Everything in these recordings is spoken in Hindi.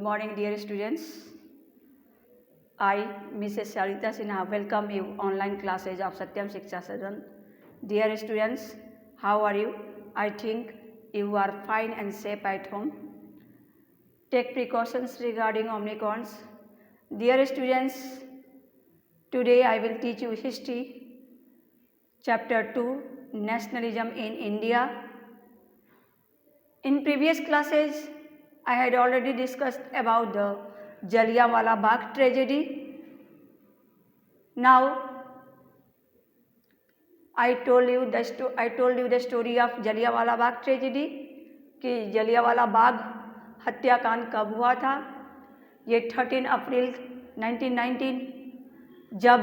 morning, dear students. I, Mrs. Sarita Sinha, welcome you online classes of Satyam Shiksha Sadan. Dear students, how are you? I think you are fine and safe at home. Take precautions regarding Omicrons. Dear students, today I will teach you history, chapter 2, nationalism in India. In previous classes, I had already discussed about the Jallianwala Bagh tragedy. Now, I told you the story of Jallianwala Bagh tragedy कि जलियांवाला बाग हत्याकांड कब हुआ था। ये 13 अप्रैल 1919 जब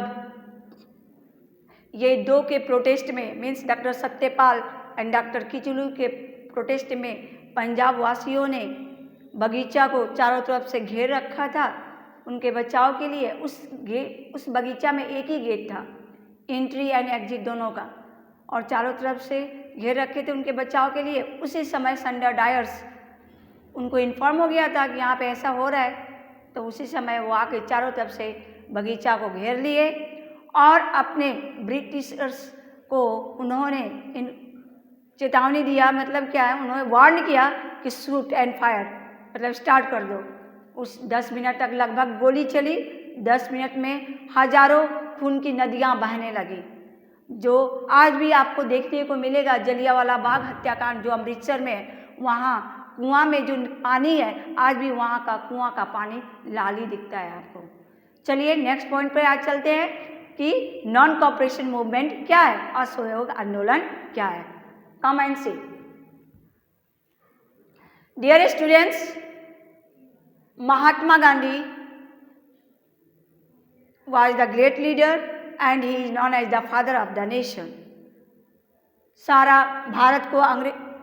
ये दो के प्रोटेस्ट में means doctor Satyapal and doctor Kitchlew के प्रोटेस्ट में पंजाब वासियों ने बगीचा को चारों तरफ से घेर रखा था उनके बचाव के लिए। उस बगीचा में एक ही गेट था, एंट्री एंड एग्जिट दोनों का, और चारों तरफ से घेर रखे थे उनके बचाव के लिए। उसी समय संडर डायर्स उनको इन्फॉर्म हो गया था कि यहाँ पे ऐसा हो रहा है, तो उसी समय वो आके चारों तरफ से बगीचा को घेर लिए और अपने ब्रिटिशर्स को उन्होंने चेतावनी दिया। मतलब क्या है, उन्होंने वार्न किया कि शूट एंड फायर, मतलब स्टार्ट कर दो। उस 10 मिनट तक लगभग गोली चली। 10 मिनट में हजारों खून की नदियां बहने लगी, जो आज भी आपको देखने को मिलेगा। जलियांवाला बाग हत्याकांड जो अमृतसर में है, वहाँ कुआं में जो पानी है, आज भी वहाँ का कुआं का पानी लाल ही दिखता है आपको। चलिए नेक्स्ट पॉइंट पर आज चलते हैं कि नॉन कॉपरेशन मूवमेंट क्या है, असहयोग आंदोलन क्या है। Come and see. Dear students, Mahatma Gandhi was the great leader and he is known as the father of the nation. सारा भारत को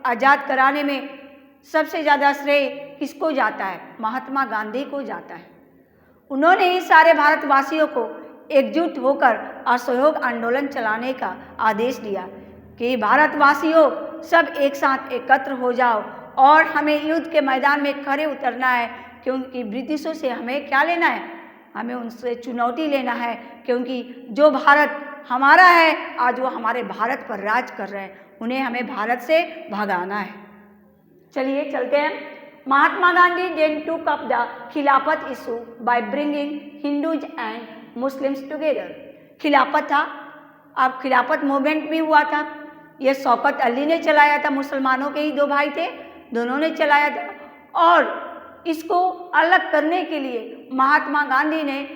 आज़ाद कराने में सबसे ज़्यादा श्रेय किसको जाता है? महात्मा गांधी को जाता है। उन्होंने ही सारे भारतवासियों को एकजुट होकर असहयोग आंदोलन चलाने का आदेश दिया कि भारतवासियों सब एक साथ एकत्र हो जाओ और हमें युद्ध के मैदान में खड़े उतरना है, क्योंकि ब्रिटिशों से हमें क्या लेना है? हमें उनसे चुनौती लेना है, क्योंकि जो भारत हमारा है आज वो हमारे भारत पर राज कर रहे हैं, उन्हें हमें भारत से भगाना है। चलिए चलते हैं। Mahatma Gandhi then took up the Khilafat issue by bringing Hindus and Muslims together. खिलाफत था, अब खिलाफत मूवमेंट भी हुआ था। ये शौकत अली ने चलाया था, मुसलमानों के ही दो भाई थे, दोनों ने चलाया था। और इसको अलग करने के लिए महात्मा गांधी ने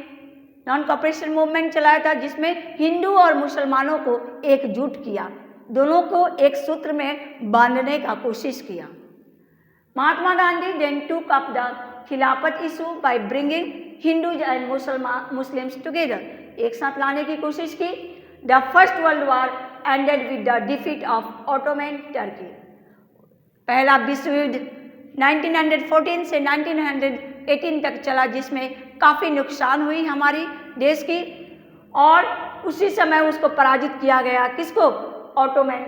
नॉन कॉपरेशन मूवमेंट चलाया था, जिसमें हिंदू और मुसलमानों को एकजुट किया, दोनों को एक सूत्र में बांधने का कोशिश किया। Mahatma Gandhi then took up the Khilafat issue by bringing Hindus and Muslims together. एक साथ लाने की कोशिश की। The first world war ended with the defeat of Ottoman Turkey. पहला विश्व युद्ध 1914 से 1918 तक चला, जिसमें काफ़ी नुकसान हुई हमारी देश की, और उसी समय उसको पराजित किया गया। किसको? ऑटोमन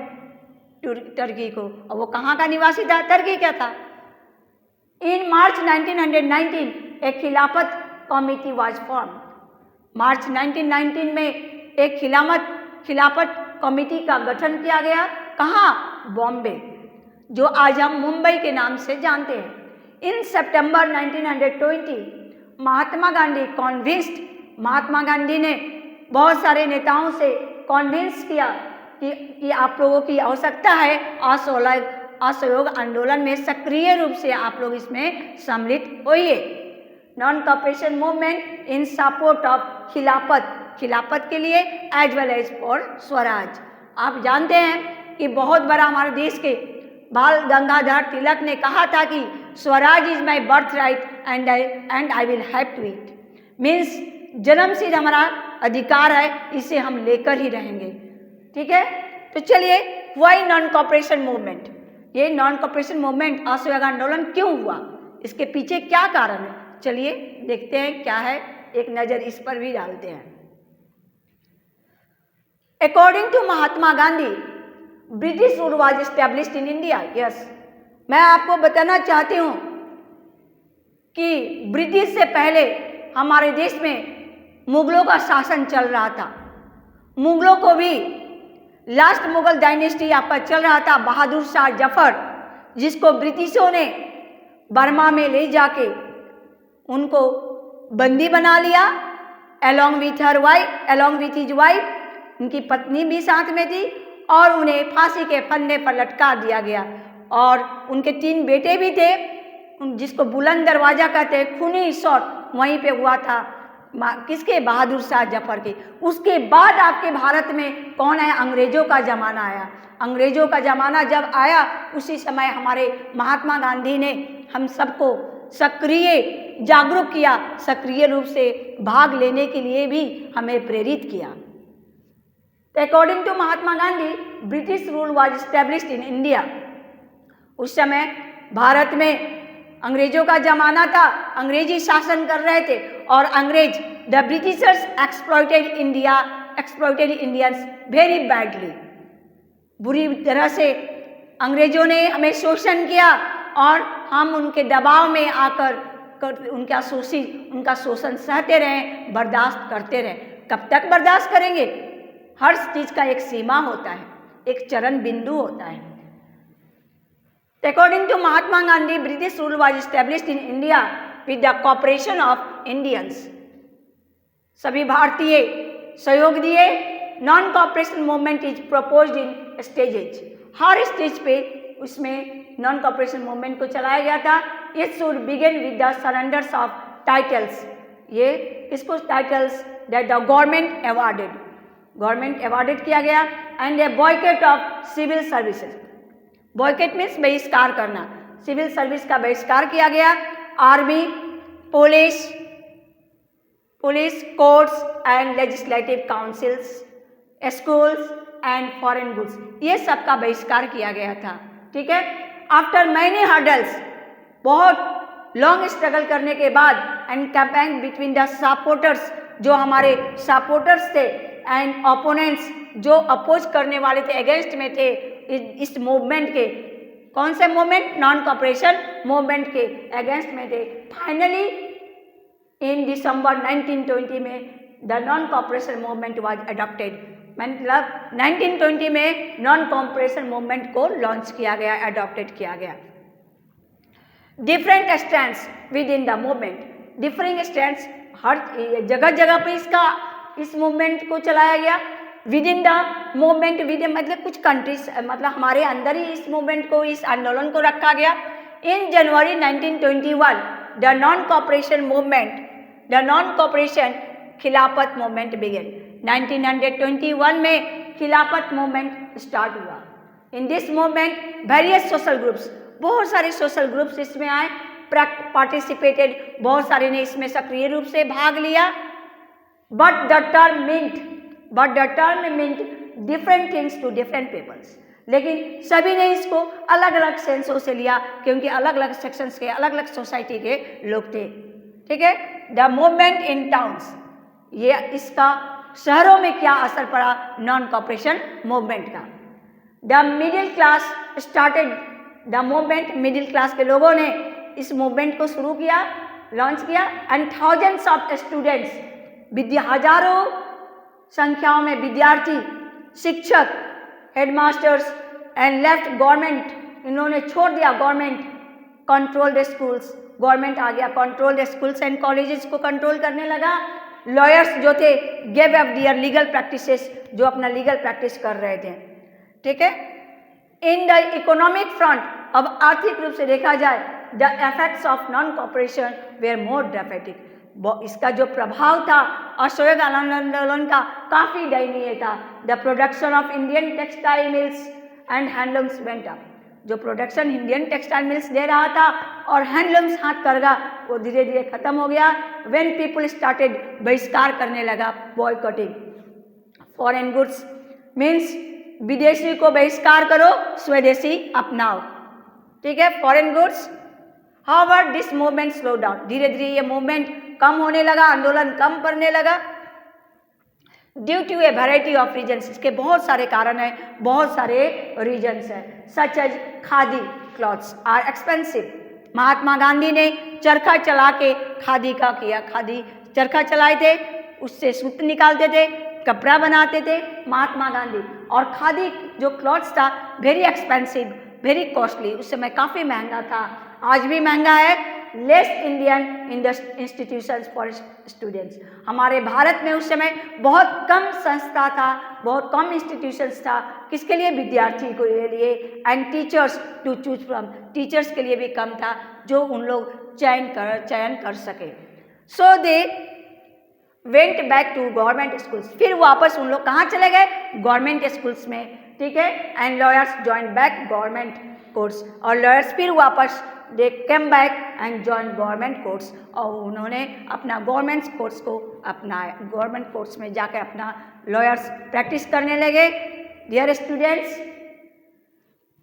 टर्की को। और वो कहाँ का निवासी था? टर्की क्या था? इन मार्च 1919 एक खिलाफत कमेटी वाज फॉर्म। मार्च 1919 में एक खिलाफत कमेटी का गठन किया गया। कहाँ? बॉम्बे, जो आज हम मुंबई के नाम से जानते हैं। इन सितंबर 1920 महात्मा गांधी ने बहुत सारे नेताओं से कॉन्विंस किया कि आप लोगों की आवश्यकता है असहयोग आंदोलन में सक्रिय रूप से आप लोग इसमें सम्मिलित होइए। Non cooperation movement in support of Khilafat के लिए as well as for Swaraj. आप जानते हैं कि बहुत बड़ा हमारे देश के बाल गंगाधर तिलक ने कहा था कि Swaraj is my birth right and I will have to it. Means जन्मसिद्ध हमारा अधिकार है, इसे हम लेकर ही रहेंगे। ठीक है, तो चलिए, वाई नॉन कॉपरेशन मूवमेंट? ये नॉन कॉपरेशन मूवमेंट असहयोग आंदोलन क्यों हुआ, इसके पीछे क्या कारण है? चलिए देखते हैं क्या है, एक नज़र इस पर भी डालते हैं। According to Mahatma Gandhi, British rule was established in India. Yes, मैं आपको बताना चाहती हूँ कि ब्रिटिश से पहले हमारे देश में मुगलों का शासन चल रहा था। मुगलों को भी लास्ट मुगल डायनेस्टी आपका चल रहा था, बहादुर शाह जफर, जिसको ब्रिटिशों ने बर्मा में ले जाके उनको बंदी बना लिया, along with his wife, उनकी पत्नी भी साथ में थी, और उन्हें फांसी के फंदे पर लटका दिया गया। और उनके 3 बेटे भी थे, जिसको बुलंद दरवाजा कहते हैं, खूनी शॉट वहीं पे हुआ था, किसके? बहादुर शाह जफर के। उसके बाद आपके भारत में कौन है? अंग्रेजों का ज़माना आया। अंग्रेजों का ज़माना जब आया, उसी समय हमारे महात्मा गांधी ने हम सबको सक्रिय जागरूक किया, सक्रिय रूप से भाग लेने के लिए भी हमें प्रेरित किया। According to Mahatma Gandhi, British rule was established in India. उस समय भारत में अंग्रेजों का जमाना था, अंग्रेजी शासन कर रहे थे, और अंग्रेज, the Britishers exploited Indians very badly. बुरी तरह से अंग्रेजों ने हमें शोषण किया, और हम उनके दबाव में आकर उनका शोषण सहते रहें, बर्दाश्त करते रहें। कब तक बर्दाश्त करेंगे? हर चीज़ का एक सीमा होता है, एक चरण बिंदु होता है। According to Mahatma Gandhi, British rule was established in India with the cooperation of Indians. सभी भारतीय सहयोग दिए। Non cooperation movement is proposed in stages. हर स्टेज पे उसमें नॉन कॉपरेशन मूवमेंट को चलाया गया था। It should begin with the surrenders of titles. ये इसको titles that the government awarded किया गया, and a boycott of civil services. Boycott means बहिष्कार करना, सिविल सर्विस का बहिष्कार किया गया। Army, police, courts and legislative councils, schools and foreign goods, ये सब का बहिष्कार किया गया था। ठीक है। आफ्टर मैनी हर्डल्स, बहुत लॉन्ग स्ट्रगल करने के बाद, and campaign between the supporters, जो हमारे सपोर्टर्स थे, एंड ओपोनेंट्स, जो अपोज करने वाले थे, अगेंस्ट में थे इस मूवमेंट के। कौन से मूवमेंट? नॉन कॉपरेशन मूवमेंट के अगेंस्ट में थे। फाइनली इन दिसंबर 1920 में the non cooperation movement was adopted. मतलब 1920 में नॉन कॉपरेशन मूवमेंट को लॉन्च किया गया, अडॉप्टेड किया गया। Different stands within the movement, differing stands, हर जगह जगह पर इस मूवमेंट को चलाया गया। विद इन द मूवमेंट, मतलब कुछ कंट्रीज, मतलब हमारे अंदर ही इस मूवमेंट को, इस आंदोलन को रखा गया। इन जनवरी 1921 द नॉन कॉपरेशन खिलाफत मूवमेंट बिगेन। 1921 में खिलाफत मूवमेंट स्टार्ट हुआ। In this movement various social groups, बहुत सारे सोशल ग्रुप्स इसमें आए, पार्टिसिपेटेड, बहुत सारे ने इसमें सक्रिय रूप से भाग लिया। But the term meant different things to different peoples. लेकिन सभी ने इसको अलग अलग सेंसों से लिया, क्योंकि अलग अलग सेक्शंस के, अलग अलग सोसाइटी के लोग थे। ठीक है। द मूवमेंट इन टाउन्स, ये इसका शहरों में क्या असर पड़ा नॉन कॉपरेशन मूवमेंट का। The middle class started the movement, middle class के लोगों ने इस मूवमेंट को शुरू किया, लॉन्च किया। एंड थाउजेंड्स ऑफ स्टूडेंट्स, हजारों संख्याओं में विद्यार्थी, शिक्षक, हेडमास्टर्स एंड लेफ्ट गवर्नमेंट, इन्होंने छोड़ दिया government, control the schools, government आ गया, control the schools and colleges को कंट्रोल करने लगा। लॉयर्स जो थे give up their legal practices, जो अपना लीगल प्रैक्टिस कर रहे थे। ठीक है। इन द इकोनॉमिक फ्रंट, अब आर्थिक रूप से देखा जाए, the effects of non cooperation were more dramatic. इसका जो प्रभाव था असहयोग आंदोलन का काफ़ी दयनीय था। The production of Indian textile mills and handlooms went up, जो प्रोडक्शन इंडियन टेक्सटाइल मिल्स दे रहा था और हैंडलूम्स हाथ करगा, वो धीरे धीरे खत्म हो गया। व्हेन पीपल स्टार्टेड, बहिष्कार करने लगा, बॉयकॉटिंग। फॉरेन गुड्स मीन्स विदेशी को बहिष्कार करो, स्वदेशी अपनाओ। ठीक है। Foreign goods. However this movement slow down, धीरे धीरे ये मूवमेंट कम होने लगा, आंदोलन कम करने लगा। Due to a variety of reasons, इसके बहुत सारे कारण हैं, बहुत सारे रीजन्स हैं। Such as khadi clothes are expensive. Mahatma Gandhi ने चरखा चला के खादी का किया। खादी चरखा चलाए थे, उससे सूत निकालते थे, कपड़ा बनाते थे महात्मा गांधी। और खादी जो क्लॉथ्स था वेरी एक्सपेंसिव, वेरी कॉस्टली, उस समय काफ़ी महंगा था, आज भी महंगा है। Less Indian in the institutions for students, हमारे भारत में उस समय बहुत कम संस्था था, बहुत कम इंस्टीट्यूशंस था, किसके लिए? विद्यार्थी को लिए। And teachers to choose from, teachers के लिए भी कम था जो उन लोग चयन कर सके। So they went back to government schools, फिर वापस उन लोग कहाँ चले गए? गवर्नमेंट स्कूल्स में, ठीक है। And lawyers join back government courts, और लॉयर्स फिर वापस they came back and join government courts, और उन्होंने अपना गवर्नमेंट कोर्स को अपनाया, गवर्नमेंट कोर्स में जाकर अपना लॉयर्स प्रैक्टिस करने लगे। Dear students,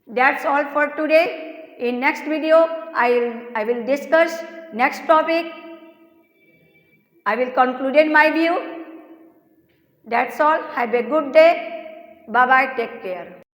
that's all for today. In next video I will discuss next topic. I will conclude my view. That's all. Have a good day. Bye bye. Take care.